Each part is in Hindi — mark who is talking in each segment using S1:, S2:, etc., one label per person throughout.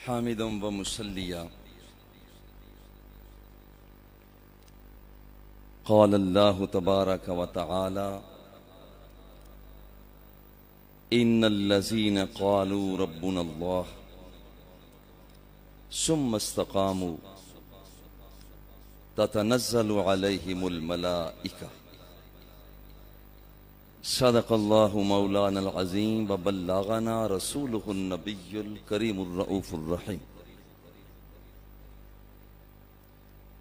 S1: हामिदम व मुसल्लिया क़ाल अल्लाहु तबारक व तआला इन्नल्लज़ीना क़ालू रब्बुनल्लाह सुम्मा इस्तक़ामू ततनज़्ज़लु अलैहिमुल मलाइका सदक़ल्लाहु मौलानल अज़ीम व बल्लगना रसूलुहुन नबियुल करीमुर रऊफ़ुर रहीम।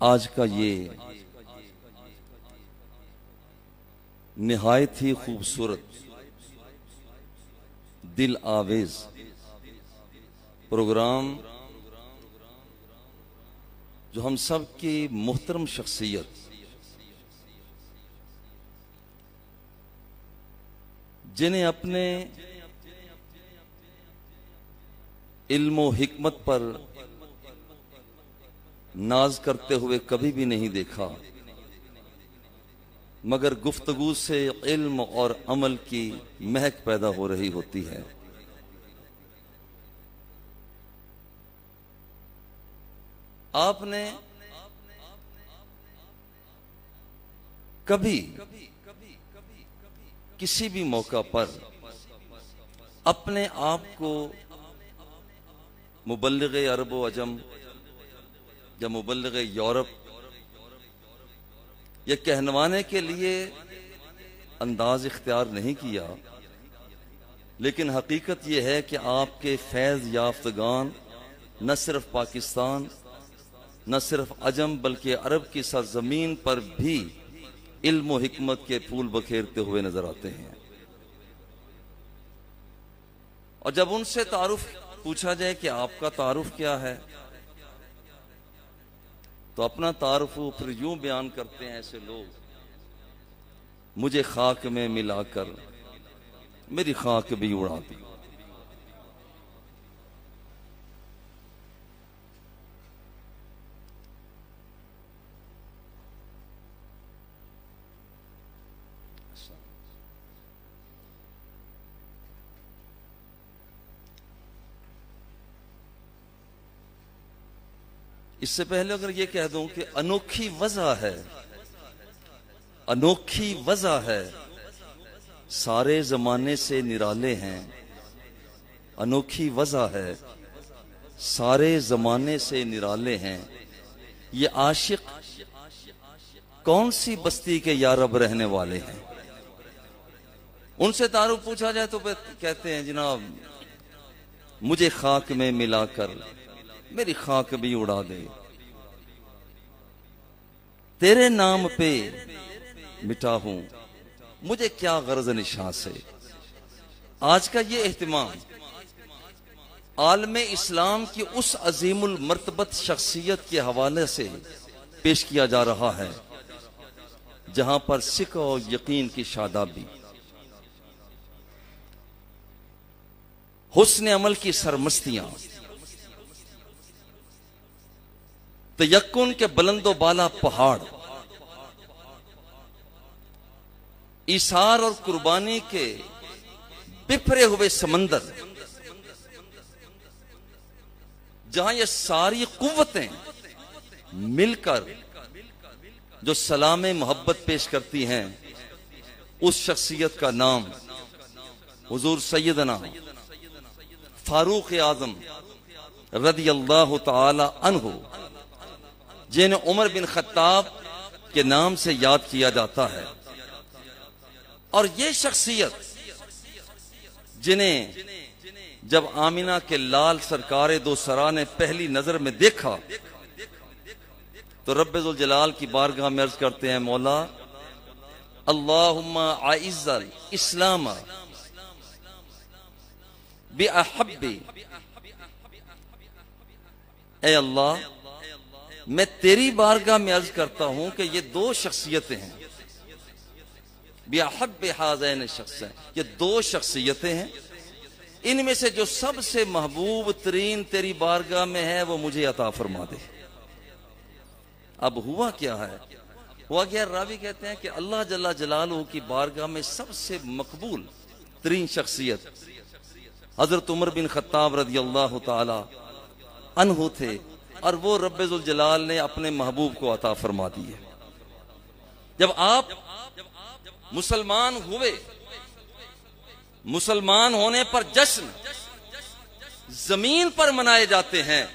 S1: आज का ये निहायत ही खूबसूरत दिल आवेज प्रोग्राम जो हम सब की मुहतरम शख्सियत जिन्हें अपने इल्म व हिकमत पर नाज करते हुए कभी भी नहीं देखा, मगर गुफ्तगू से इल्म और अमल की महक पैदा हो रही होती है। आपने कभी किसी भी मौका पर अपने आप को मुबल्लिग़ अरब व अजम या मुबल्लिग़ यूरोप या कहनवाने के लिए अंदाज इख्तियार नहीं किया, लेकिन हकीकत यह है कि आपके फैज़ याफ्तगान न सिर्फ पाकिस्तान न सिर्फ अजम बल्कि अरब की सरजमीन पर भी इल्म व हिकमत के फूल बखेरते हुए नजर आते हैं। और जब उनसे तारुफ पूछा जाए कि आपका तारुफ क्या है, तो अपना तारुफ फिर यूं बयान करते हैं ऐसे लोग, मुझे खाक में मिलाकर मेरी खाक भी उड़ा दी। इससे पहले अगर ये कह दूं कि अनोखी वजह है, अनोखी वजह है, सारे जमाने से निराले हैं। अनोखी वजह है, सारे जमाने से निराले हैं। ये आशिक कौन सी बस्ती के यारब रहने वाले हैं। उनसे तारुफ पूछा जाए तो कहते हैं जनाब मुझे खाक में मिलाकर मेरी खाक भी उड़ा दे, तेरे नाम पे मिटा हूं, मुझे क्या गर्ज निशा से। आज का ये एहतिमाम आलमे इस्लाम की उस अजीमुल मर्तबत शख्सियत के हवाले से पेश किया जा रहा है जहां पर सिक और यकीन की शादाबी, हुस्न अमल की सरमस्तियां, तयक्कुन के बुलंदो बाला पहाड़, इसार और कुर्बानी के बिफरे हुए समंदर, जहां ये सारी कुव्वतें मिलकर जो सलाम मोहब्बत पेश करती हैं, उस शख्सियत का नाम हुजूर सैयदना फारूक आजम रदियल्लाहु ताला अन्हु, जिन्हें उमर बिन खत्ताब के नाम से याद किया जाता है। और ये शख्सियत जिन्हें जब आमिना के लाल सरकारे दो सरा ने पहली नजर में देखा तो रब्बुल जलाल की बारगाह में अर्ज करते हैं, मौला अल्लाहुम्मा आइज़्ज़ल इस्लाम बि अहब्बी, ए अल्लाह मैं तेरी बारगाह में अर्ज करता हूं कि ये दो शख्सियतें हैं, बिअहब्बि हाज़ैन शख्सैन, ये दो शख्सियतें हैं, इनमें से जो सबसे महबूब तरीन तेरी बारगाह में है वो मुझे अता फरमा दे। अब हुआ क्या है? हुआ क्या? रावी कहते हैं कि अल्लाह जल्ला जलालहू की बारगाह में सबसे मकबूल तरीन शख्सियत हजरत उमर बिन खत्ताब रदियल्लाहु ताला अन्हु थे और वो रब्बुल जलाल ने अपने महबूब को अता फरमा दी है। जब आप मुसलमान हुए, मुसलमान होने पर जश्न जमीन पर मनाए जाते हैं,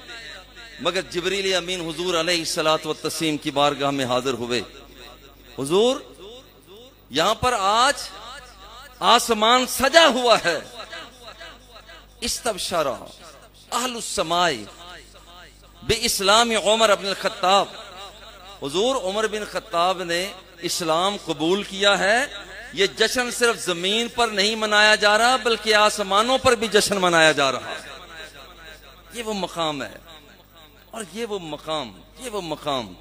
S1: मगर जिब्रील अमीन हुजूर अलैहिस्सलात व तस्लीम की बारगाह में हाजिर हुए। हुजूर, यहां पर आज आसमान सजा हुआ है। इस्तबशरा अहलुस समाई बे इस्लाम उमर बिन खत्ताब। हुजूर उमर बिन खत्ताब ने इस्लाम कबूल किया है। ये जश्न सिर्फ जमीन पर नहीं मनाया जा रहा, बल्कि आसमानों पर भी जश्न मनाया जा रहा है। ये वो मकाम है, और ये वो मकाम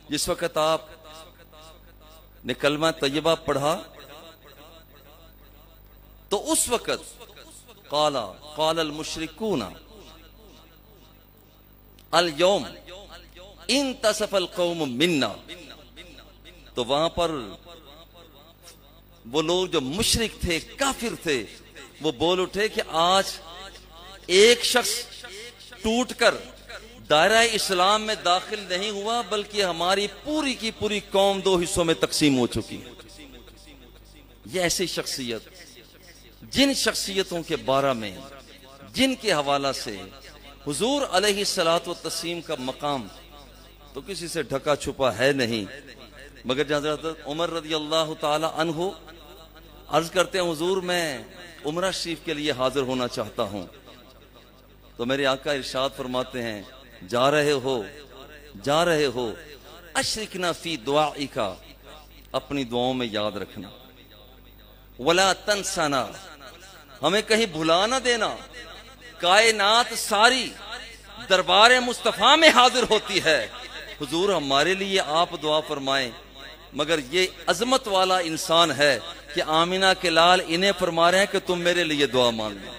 S1: जिस वक्त आप ने कलमा तैयबा पढ़ा तो उस वक्त कालल मुशरिकूना अल यौम इन तसफल कौम मिन्ना। तो वहां पर वो लोग जो मुशरिक थे, काफिर थे, वो बोल उठे कि आज एक शख्स टूटकर दायरा इस्लाम में दाखिल नहीं हुआ, बल्कि हमारी पूरी की पूरी कौम दो हिस्सों में तकसीम हो चुकी है। ये ऐसी शख्सियत, जिन शख्सियतों के बारे में, जिनके हवाला से हुजूर अलैहिस्सलातु वत्तस्लीम का मकाम तो किसी से ढका छुपा है नहीं, मगर हज़रत उमर रज़ियल्लाहु ताला अन्हु अर्ज करते हैं, हुजूर मैं उमरा शरीफ के लिए हाजिर होना चाहता हूं। तो मेरे आका इरशाद फरमाते हैं, जा रहे हो अशरिकना फी दुआइका, अपनी दुआओं में याद रखना, वला तंसना, हमें कहीं भुला ना देना। कायनात सारी दरबार मुस्तफा में हाजिर होती है। हुजूर हमारे लिए आप दुआ फरमाएं, मगर ये अजमत वाला इंसान है कि आमिना के लाल इन्हें फरमा रहे हैं कि तुम मेरे लिए दुआ मांगना।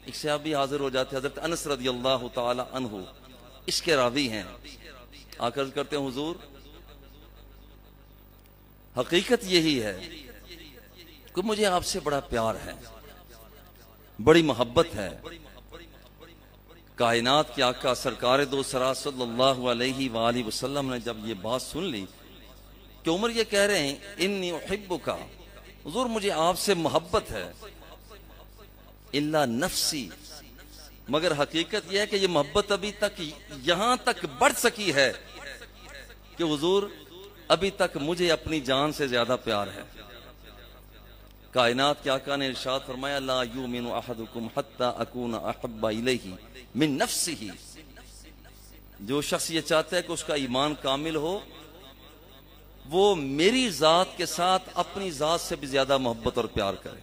S1: इससे आप भी हाजिर हो जाते हैं। हज़रत अनस रज़ियल्लाहु ताला अन्हु इसके रावी हैं। आकर करते हैं, हुजूर हकीकत यही है कि मुझे आपसे बड़ा प्यार है, बड़ी मोहब्बत है। कायनात के आका सरकार दो सरा सल्लल्लाहु अलैहि वाली वसल्लम ने जब ये बात सुन ली कि उमर ये कह रहे हैं इन्नी उहिब्बुका, हुजूर मुझे आपसे मोहब्बत है, इल्ला नफ्सी, मगर हकीकत यह है कि ये मोहब्बत अभी तक यहां तक बढ़ सकी है कि हुजूर अभी तक मुझे अपनी जान से ज्यादा प्यार है। कायनात के आका ने इरशाद फरमाया, ला युमिनु अहदुकुम हत्ता अकूना अहब्बा इलैहि मिन नफ्सिही। जो शख्स ये चाहता है कि उसका ईमान कामिल हो, वो मेरी जात के साथ अपनी जात से भी ज्यादा मोहब्बत और प्यार करे।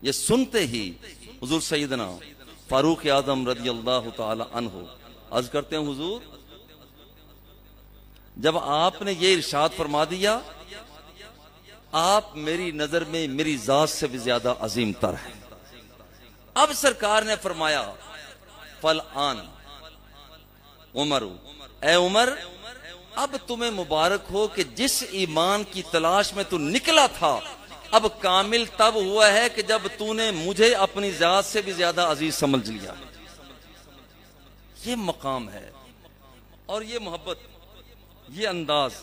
S1: ये सुनते ही हुजूर सैयदना फारूक आजम रज़ियल्लाहु ताला अन्हु अर्ज करते हैं, हुजूर जब आपने ये इरशाद फरमा दिया, आप मेरी नजर में मेरी जात से भी ज्यादा अजीम तर है। अब सरकार ने फरमाया, फल आन उमर, ए उमर अब तुम्हें मुबारक हो कि जिस ईमान की तलाश में तू निकला था, अब कामिल तब हुआ है कि जब तूने मुझे अपनी जात से भी ज्यादा अजीज समझ लिया। ये मकाम है और ये मोहब्बत, ये अंदाज।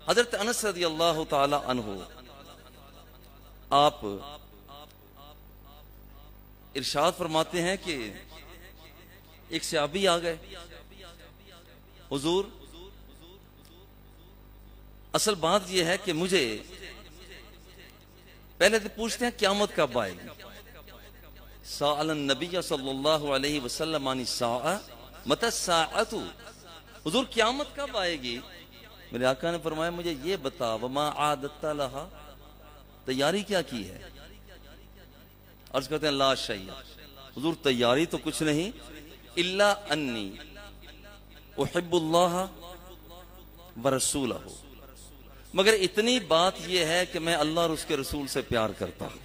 S1: हजरत अनस रज़ियल्लाहु ताला अन्हु आप इरशाद फरमाते हैं कि एक सहाबी आ गए, हुजूर असल बात यह है कि मुझे पहले तो पूछते हैं क़यामत कब आएगी। सअलन नबी सल्लल्लाहु अलैहि वसल्लम अन साअ मता साअतु, हुजूर क़यामत कब आएगी। मेरे आका ने फरमाया, मुझे ये बता, वमा आदत्ता लहा, तैयारी क्या की है। अर्ज करते हैं, ला शैया, हुजूर तैयारी तो कुछ नहीं, इल्ला अन्नी उहिब्बुल्लाह व रसूलहू, मगर इतनी बात यह है कि मैं अल्लाह और उसके रसूल से प्यार करता हूं।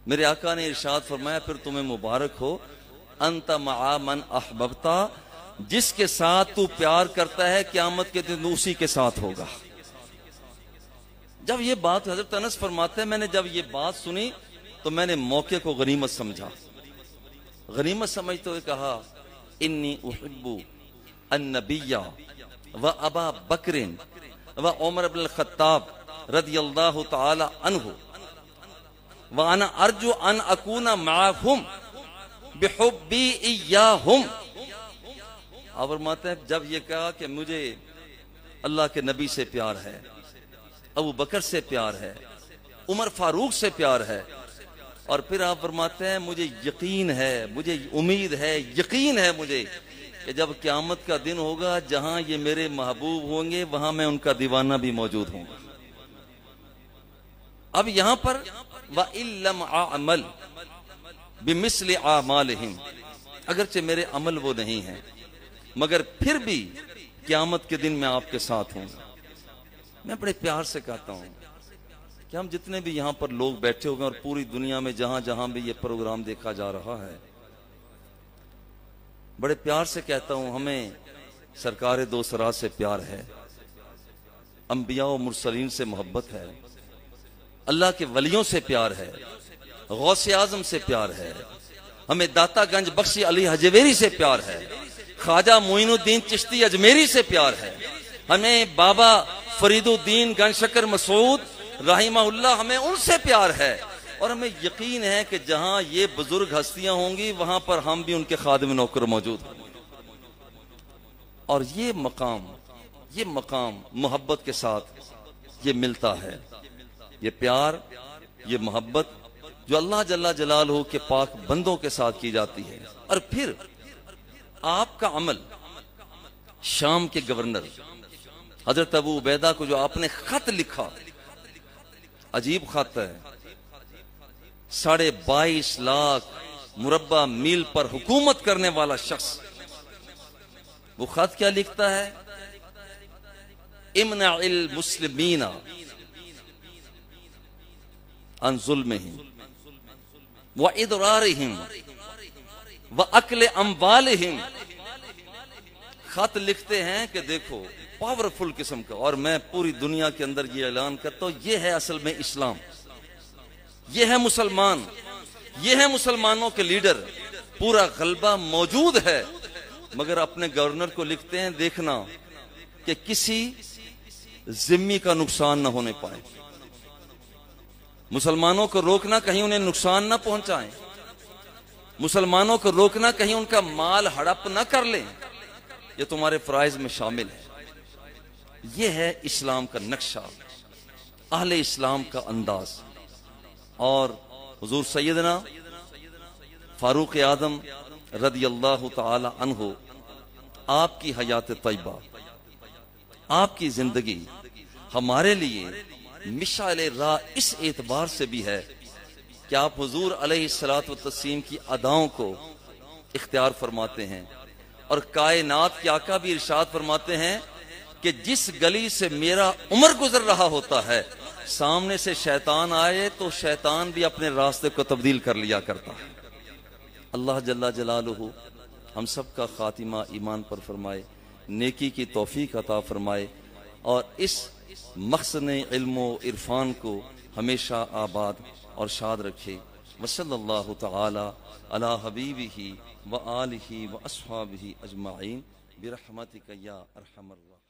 S1: मेरे आका ने इरशाद फरमाया, फिर तुम्हें मुबारक हो, अंत मआ मन अहबब्ता, जिसके साथ तू प्यार करता है क़यामत के दिन उसी के साथ होगा। जब ये बात हजरत अनस फरमाते हैं, मैंने जब ये बात सुनी तो मैंने मौके को गनीमत समझा। गनीमत समझते हुए कहा, इन्नी उहिब्बु अन्नबिय्या व अबा बकरिन व उमर इब्न खत्ताब रदियल्लाहु ताला अन्हु व अना अर्जु अन अकूना माहुम बिहुब्बी इय्याहुम। आप फरमाते हैं जब ये कहा कि मुझे अल्लाह के नबी से प्यार है, अबू बकर से प्यार है, उमर फारूक से प्यार है, और फिर आप फरमाते हैं मुझे यकीन है, मुझे उम्मीद है, यकीन है मुझे कि जब क़यामत का दिन होगा जहां ये मेरे महबूब होंगे वहां मैं उनका दीवाना भी मौजूद हूंगा। अब यहां पर व इल्लम आमल बिमिस्लि आमालिहिम, अगरचे मेरे अमल वो नहीं है मगर फिर भी क़यामत के दिन मैं आपके साथ हूं। मैं बड़े प्यार से कहता हूं कि हम जितने भी यहां पर लोग बैठे हुए हैं और पूरी दुनिया में जहां जहां भी ये प्रोग्राम देखा जा रहा है, बड़े प्यार से कहता हूं हमें सरकार दो सरा से प्यार है, अंबिया और मुरसलीन से मोहब्बत है, अल्लाह के वलियों से प्यार है, गौसे आजम से प्यार है, हमें दातागंज बख्शी अली हजवेरी से प्यार है, ख्वाजा मोइनुद्दीन चिश्ती अजमेरी से प्यार है, हमें बाबा फरीदुद्दीन गनशकर मसूद रहिमहुल्लाह, हमें उनसे प्यार है, और हमें यकीन है कि जहां ये बुजुर्ग हस्तियां होंगी वहां पर हम भी उनके खादिम नौकर मौजूद होंगे। और ये मकाम मोहब्बत के साथ ये मिलता है, ये प्यार, ये मोहब्बत जो अल्लाह जल्ला जलालहू के पाक बंदों के साथ की जाती है। और फिर आपका अमल, शाम के गवर्नर हजरत अबू उबैदा को जो आपने खत लिखा, अजीब खत है, 22.5 लाख मुरब्बा मील पर हुकूमत करने वाला शख्स, वो खत क्या लिखता है, इम्नइल मुस्लिमीना अन जुल्मिहिम व इदरारिहिम व अक्ल अम्वालिहिम। खत लिखते हैं कि देखो पावरफुल किस्म का, और मैं पूरी दुनिया के अंदर ये ऐलान करता हूं, ये है असल में इस्लाम, ये है मुसलमान, ये है मुसलमानों के लीडर, पूरा गलबा मौजूद है। मगर अपने गवर्नर को लिखते हैं, देखना कि किसी जिम्मी का नुकसान ना होने पाए, मुसलमानों को रोकना कहीं उन्हें नुकसान ना पहुंचाएं, मुसलमानों को रोकना कहीं उनका माल हड़प ना कर लें, ये तुम्हारे फराइज में शामिल है। ये है इस्लाम का नक्शा, अहले इस्लाम का अंदाज। और हुजूर सैयदना फारूक आदम रदियल्लाहु ताला अन्हु, आपकी हयात तैयबा, आपकी जिंदगी हमारे लिए मिशाल राह इस एतबार से भी है कि आप हुजूर अलैहिस्सलातु वस्सलाम की अदाओं को इख्तियार फरमाते हैं, और कायनात के आका भी इरशाद फरमाते हैं कि जिस गली से मेरा उमर गुजर रहा होता है, सामने से शैतान आए तो शैतान भी अपने रास्ते को तब्दील कर लिया करता है। अल्लाह जल्ला जलालुहु हम सब का खातिमा ईमान पर फरमाए, नेकी की तौफीक अता फरमाए, और इस मक़सद इल्म व इरफान को हमेशा आबाद और शाद रखे। वसल्लल्लाहु तआला अला हबीबिही व आलिही व अस्हाबिही अजमाइन बिरहमतिका या अरहमर राहिमीन।